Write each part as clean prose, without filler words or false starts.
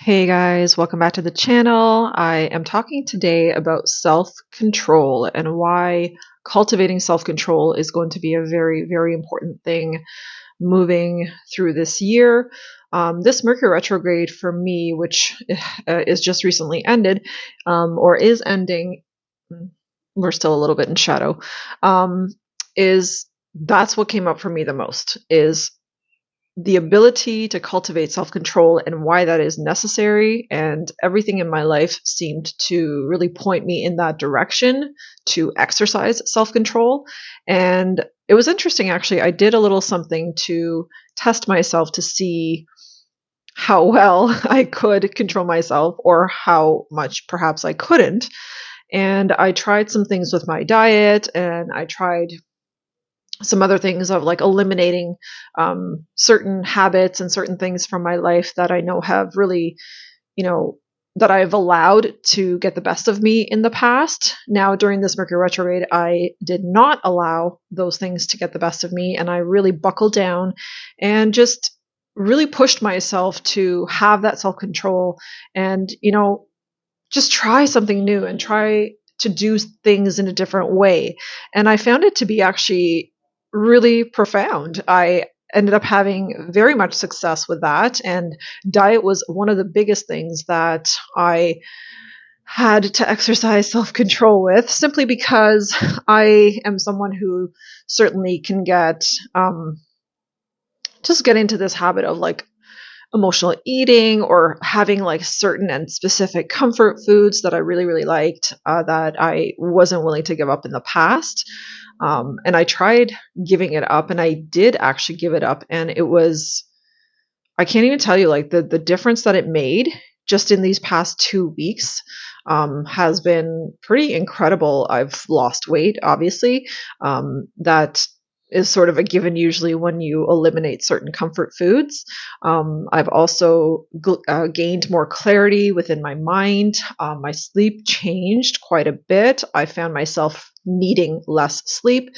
Hey guys, welcome back to the channel. I am talking today about self-control and why cultivating self-control is going to be a very, very important thing moving through this year. This Mercury retrograde for me, which is just recently ended, or is ending, we're still a little bit in shadow, is that's what came up for me the most is the ability to cultivate self control and why that is necessary. And everything in my life seemed to really point me in that direction to exercise self control. And it was interesting, actually. I did a little something to test myself to see how well I could control myself or how much perhaps I couldn't. And I tried some things with my diet and I tried some other things of like eliminating certain habits and certain things from my life that I know have really, that I've allowed to get the best of me in the past. Now, during this Mercury retrograde, I did not allow those things to get the best of me. And I really buckled down and just really pushed myself to have that self control and, just try something new and try to do things in a different way. And I found it to be actually really profound. I ended up having very much success with that. And diet was one of the biggest things that I had to exercise self control with, simply because I am someone who certainly can just get into this habit of like emotional eating or having like certain and specific comfort foods that I really, really liked that I wasn't willing to give up in the past. And I tried giving it up and I did actually give it up. And it was, I can't even tell you like the difference that it made just in these past 2 weeks has been pretty incredible. I've lost weight, obviously. That is sort of a given usually when you eliminate certain comfort foods. I've also gained more clarity within my mind. My sleep changed quite a bit. I found myself needing less sleep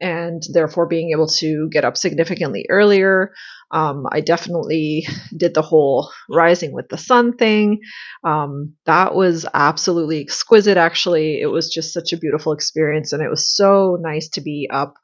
and therefore being able to get up significantly earlier. I definitely did the whole rising with the sun thing. That was absolutely exquisite, actually. It was just such a beautiful experience, and it was so nice to be up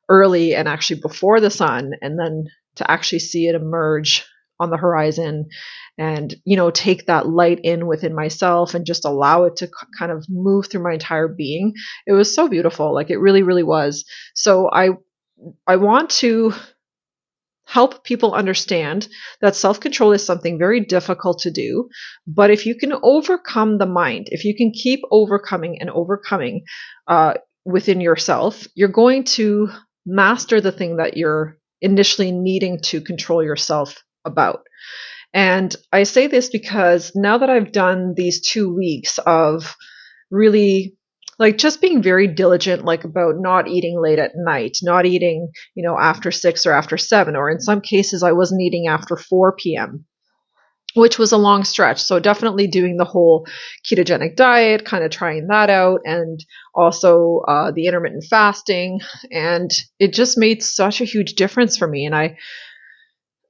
early and actually before the sun, and then to actually see it emerge on the horizon and take that light in within myself and just allow it to kind of move through my entire being. It was so beautiful, like it really, really was. So I want to help people understand that self control is something very difficult to do. But if you can overcome the mind, if you can keep overcoming and overcoming within yourself, you're going to master the thing that you're initially needing to control yourself about. And I say this because now that I've done these 2 weeks of really like just being very diligent, like about not eating late at night, not eating, after 6 or after 7, or in some cases, I wasn't eating after 4 p.m., which was a long stretch. So definitely doing the whole ketogenic diet, kind of trying that out, and also the intermittent fasting. And it just made such a huge difference for me. And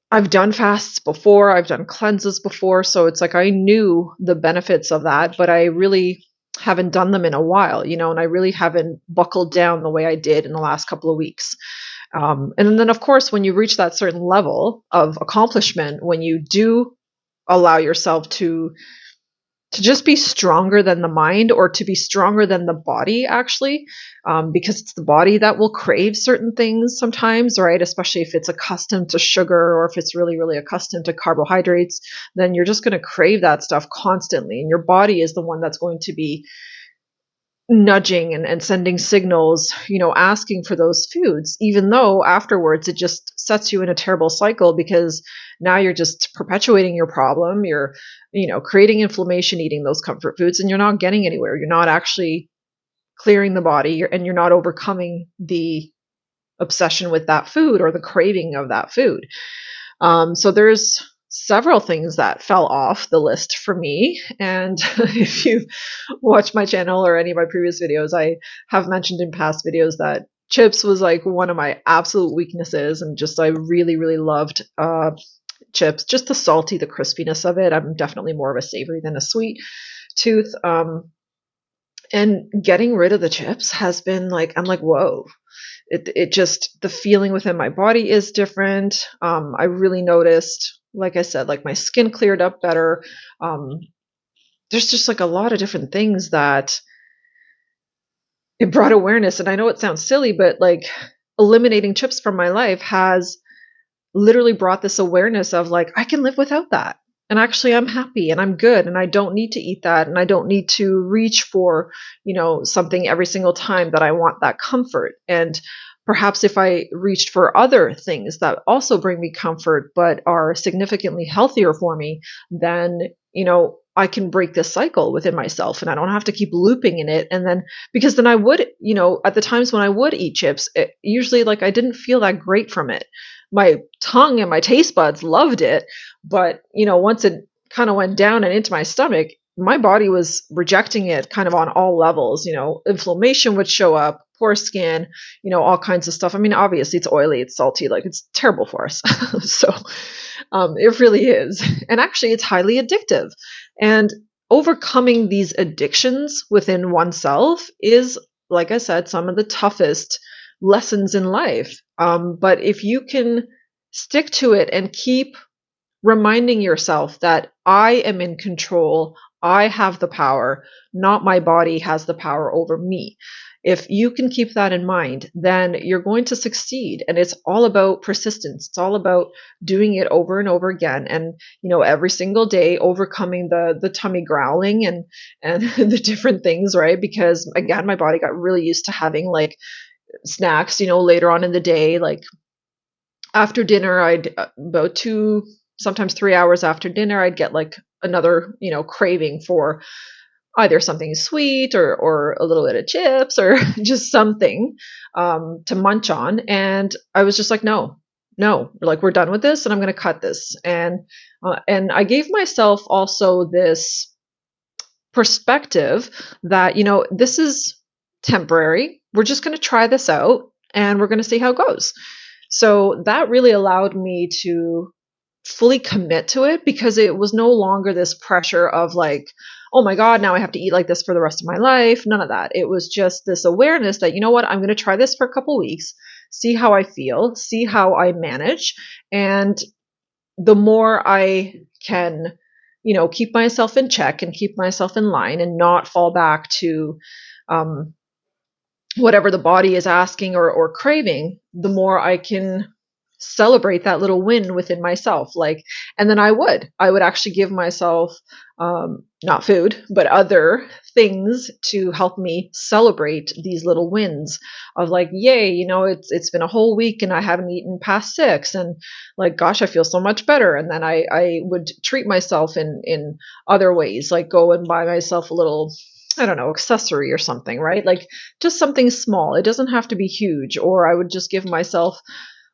I've done fasts before, I've done cleanses before, so it's like I knew the benefits of that, but I really haven't done them in a while, and I really haven't buckled down the way I did in the last couple of weeks. And then, of course, when you reach that certain level of accomplishment, when you do allow yourself to just be stronger than the mind, or to be stronger than the body, actually, because it's the body that will crave certain things sometimes, right? Especially if it's accustomed to sugar, or if it's really, really accustomed to carbohydrates, then you're just going to crave that stuff constantly. And your body is the one that's going to be nudging and sending signals, asking for those foods, even though afterwards it just sets you in a terrible cycle, because now you're just perpetuating your problem. You're, creating inflammation, eating those comfort foods, and you're not getting anywhere. You're not actually clearing the body, and you're not overcoming the obsession with that food or the craving of that food. So there's several things that fell off the list for me. And if you've watched my channel or any of my previous videos, I have mentioned in past videos that chips was like one of my absolute weaknesses, and just I really, really loved chips, just the salty, the crispiness of it. I'm definitely more of a savory than a sweet tooth. And getting rid of the chips has been like, I'm like, whoa. It just, the feeling within my body is different. I really noticed, like I said, like my skin cleared up better. Um, there's just like a lot of different things that it brought awareness. And I know it sounds silly, but like eliminating chips from my life has literally brought this awareness of like, I can live without that. And actually, I'm happy and I'm good and I don't need to eat that. And I don't need to reach for, something every single time that I want that comfort. And perhaps if I reached for other things that also bring me comfort, but are significantly healthier for me, then, I can break this cycle within myself and I don't have to keep looping in it. And then, because then I would, at the times when I would eat chips, usually like I didn't feel that great from it. My tongue and my taste buds loved it, but once it kind of went down and into my stomach, my body was rejecting it kind of on all levels. Inflammation would show up, poor skin, all kinds of stuff. I mean, obviously it's oily, it's salty, like it's terrible for us. So it really is. And actually it's highly addictive. And overcoming these addictions within oneself is, like I said, some of the toughest lessons in life. But if you can stick to it and keep reminding yourself that I am in control, I have the power, not my body has the power over me. If you can keep that in mind, then you're going to succeed. And it's all about persistence. It's all about doing it over and over again. And, every single day overcoming the tummy growling and the different things, right? Because again, my body got really used to having like snacks, later on in the day, like after dinner, I'd about 2, sometimes 3 hours after dinner, I'd get like another, craving for either something sweet or a little bit of chips or just something to munch on. And I was just like, no, like we're done with this and I'm going to cut this. And I gave myself also this perspective that, this is temporary. We're just going to try this out and we're going to see how it goes. So that really allowed me to fully commit to it because it was no longer this pressure of like, oh my God, now I have to eat like this for the rest of my life. None of that. It was just this awareness that, you know what, I'm going to try this for a couple weeks, see how I feel, see how I manage. And the more I can, keep myself in check and keep myself in line and not fall back to whatever the body is asking or craving, the more I can celebrate that little win within myself. Like, and then I would actually give myself, not food, but other things to help me celebrate these little wins of like, yay, it's been a whole week and I haven't eaten past 6 and like, gosh, I feel so much better. And then I would treat myself in other ways, like go and buy myself a little, I don't know, accessory or something, right? Like just something small. It doesn't have to be huge. Or I would just give myself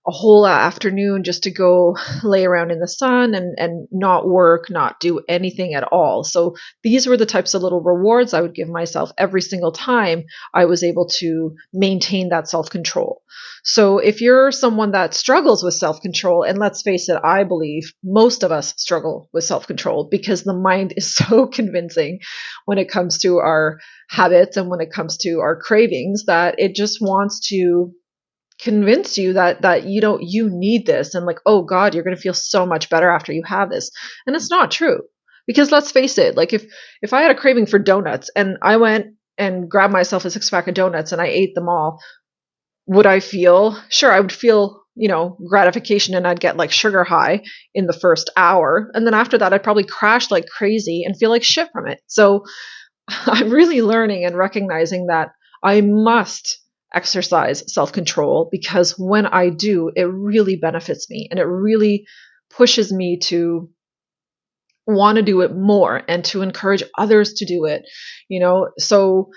a whole afternoon just to go lay around in the sun and not work, not do anything at all. So these were the types of little rewards I would give myself every single time I was able to maintain that self-control. So if you're someone that struggles with self-control, and let's face it, I believe most of us struggle with self-control because the mind is so convincing when it comes to our habits and when it comes to our cravings that it just wants to convince you that you need this and like, oh God, you're going to feel so much better after you have this. And it's not true. Because let's face it, like if I had a craving for donuts and I went and grabbed myself a 6-pack of donuts and I ate them all, would I feel? Sure, I would feel, gratification and I'd get like sugar high in the first hour. And then after that, I'd probably crash like crazy and feel like shit from it. So I'm really learning and recognizing that I must exercise self-control because when I do, it really benefits me and it really pushes me to want to do it more and to encourage others to do it, so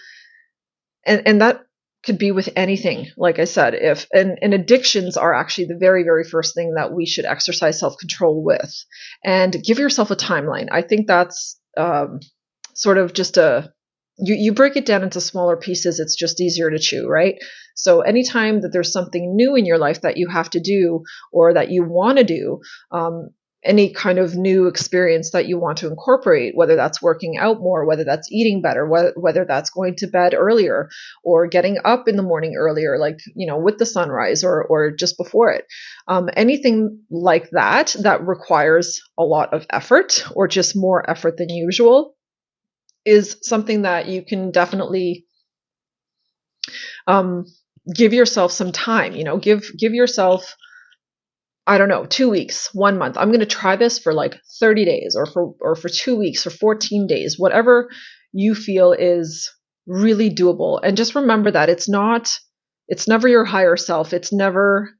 and that could be with anything. Like I said, if and addictions are actually the very, very first thing that we should exercise self-control with, and give yourself a timeline. I think that's sort of just you break it down into smaller pieces, it's just easier to chew, right? So anytime that there's something new in your life that you have to do or that you want to do, any kind of new experience that you want to incorporate, whether that's working out more, whether that's eating better, whether that's going to bed earlier or getting up in the morning earlier, like, with the sunrise or just before it. Anything like that that requires a lot of effort or just more effort than usual is something that you can definitely um, give yourself some time, give yourself, I don't know, 2 weeks, 1 month. I'm going to try this for like 30 days or for 2 weeks or 14 days, whatever you feel is really doable. And just remember that it's never your higher self. It's never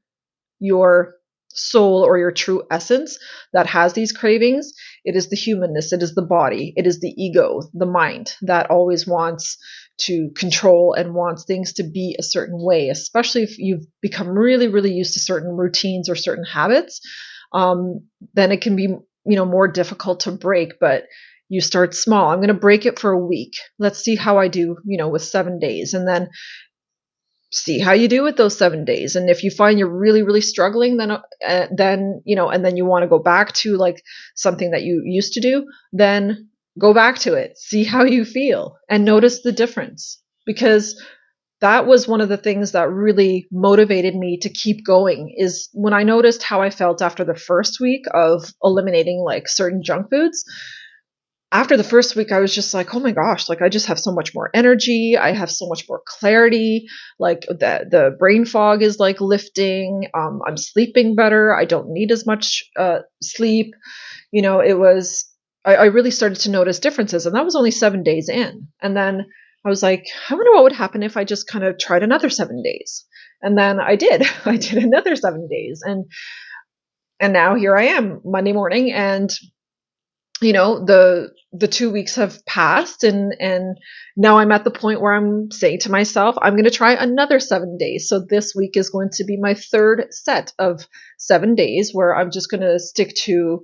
your soul or your true essence that has these cravings. It is the humanness, it is the body, it is the ego, the mind that always wants to control and wants things to be a certain way, especially if you've become really, really used to certain routines or certain habits. Then it can be, more difficult to break, but you start small. I'm going to break it for a week. Let's see how I do, with 7 days. And then see how you do with those 7 days. And if you find you're really, really struggling, then, and then you want to go back to like something that you used to do, then go back to it, see how you feel and notice the difference. Because that was one of the things that really motivated me to keep going, is when I noticed how I felt after the first week of eliminating like certain junk foods. After the first week, I was just like, oh my gosh, like I just have so much more energy. I have so much more clarity. Like the brain fog is like lifting. I'm sleeping better. I don't need as much sleep. It was, I really started to notice differences, and that was only 7 days in. And then I was like, I wonder what would happen if I just kind of tried another 7 days. And then I did. I did another 7 days, and now here I am Monday morning, and the 2 weeks have passed, and now I'm at the point where I'm saying to myself, I'm going to try another 7 days. So this week is going to be my third set of 7 days where I'm just going to stick to,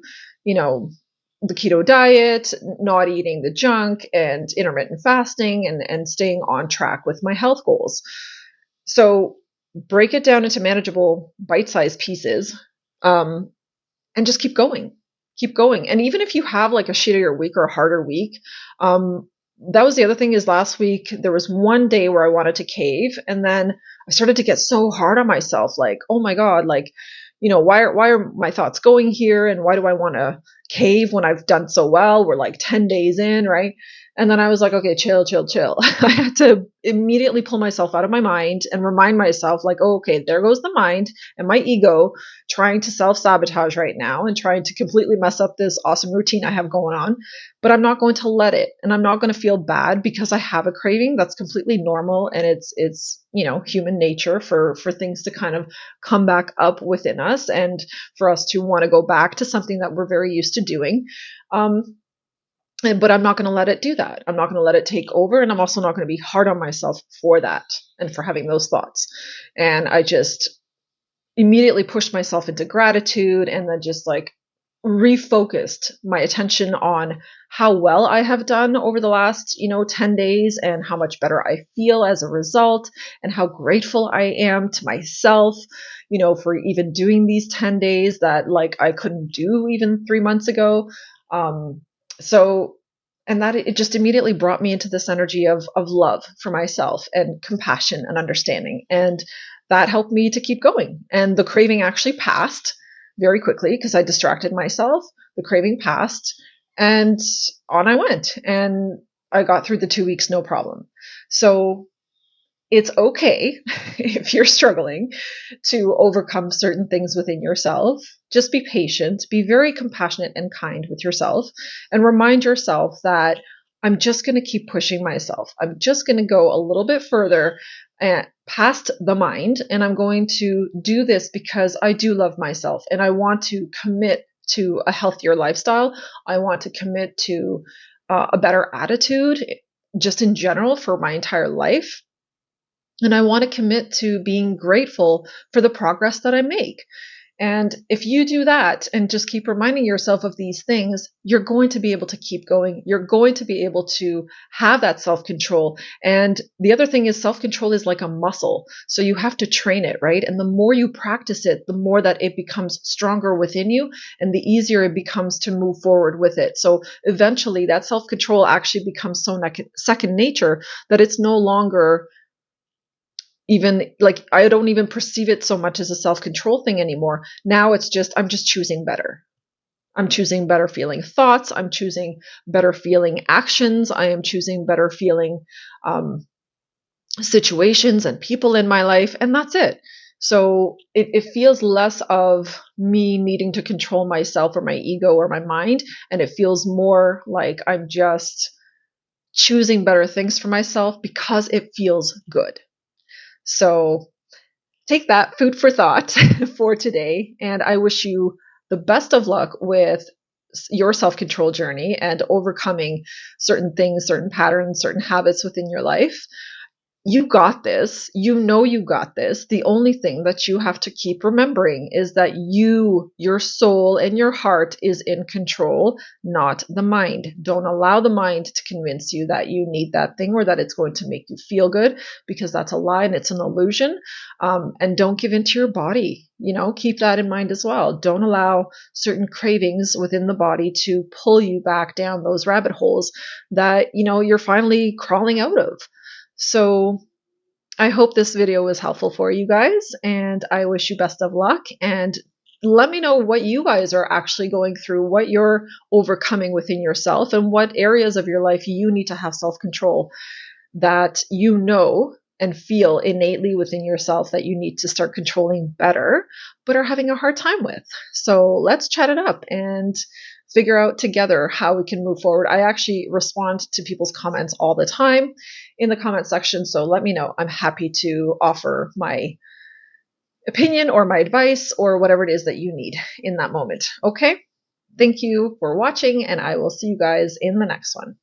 the keto diet, not eating the junk, and intermittent fasting, and staying on track with my health goals. So break it down into manageable bite-sized pieces, and just keep going. Keep going. And even if you have like a shittier week or a harder week, that was the other thing, is last week there was one day where I wanted to cave, and then I started to get so hard on myself, like, oh my God, like, why are my thoughts going here? And why do I want to cave when I've done so well? We're like 10 days in, right? And then I was like, okay, chill, chill, chill. I had to immediately pull myself out of my mind and remind myself, like, oh, okay, there goes the mind and my ego trying to self-sabotage right now and trying to completely mess up this awesome routine I have going on. But I'm not going to let it, and I'm not going to feel bad because I have a craving. That's completely normal, and it's human nature for things to kind of come back up within us, and for us to want to go back to something that we're very used to doing. But I'm not going to let it do that. I'm not going to let it take over, and I'm also not going to be hard on myself for that and for having those thoughts. And I just immediately pushed myself into gratitude, and then just like refocused my attention on how well I have done over the last 10 days, and how much better I feel as a result, and how grateful I am to myself for even doing these 10 days that like I couldn't do even 3 months ago. So and that it just immediately brought me into this energy of love for myself and compassion and understanding, and that helped me to keep going. And the craving actually passed very quickly because I distracted myself. The craving passed, and on I went, and I got through the 2 weeks no problem. So it's okay if you're struggling to overcome certain things within yourself. Just be patient, be very compassionate and kind with yourself, and remind yourself that I'm just going to keep pushing myself. I'm just going to go a little bit further past the mind, and I'm going to do this because I do love myself, and I want to commit to a healthier lifestyle. I want to commit to a better attitude just in general for my entire life. And I want to commit to being grateful for the progress that I make. And if you do that and just keep reminding yourself of these things, you're going to be able to keep going. You're going to be able to have that self control. And the other thing is, self control is like a muscle. So you have to train it, right? And the more you practice it, the more that it becomes stronger within you and the easier it becomes to move forward with it. So eventually that self control actually becomes so second nature that it's no longer even like, I don't even perceive it so much as a self-control thing anymore. Now it's just, I'm just choosing better. I'm choosing better feeling thoughts. I'm choosing better feeling actions. I am choosing better feeling situations and people in my life. And that's it. So it feels less of me needing to control myself or my ego or my mind. And it feels more like I'm just choosing better things for myself because it feels good. So take that food for thought for today. And I wish you the best of luck with your self control journey and overcoming certain things, certain patterns, certain habits within your life. You got this. You know you got this. The only thing that you have to keep remembering is that you, your soul, and your heart is in control, not the mind. Don't allow the mind to convince you that you need that thing or that it's going to make you feel good, because that's a lie and it's an illusion. And don't give in to your body. Keep that in mind as well. Don't allow certain cravings within the body to pull you back down those rabbit holes that, you're finally crawling out of. So I hope this video was helpful for you guys, and I wish you best of luck. And let me know what you guys are actually going through, what you're overcoming within yourself, and what areas of your life you need to have self-control that you know and feel innately within yourself that you need to start controlling better, but are having a hard time with. So let's chat it up and figure out together how we can move forward. I actually respond to people's comments all the time in the comment section, so let me know. I'm happy to offer my opinion or my advice or whatever it is that you need in that moment. Okay? Thank you for watching, and I will see you guys in the next one.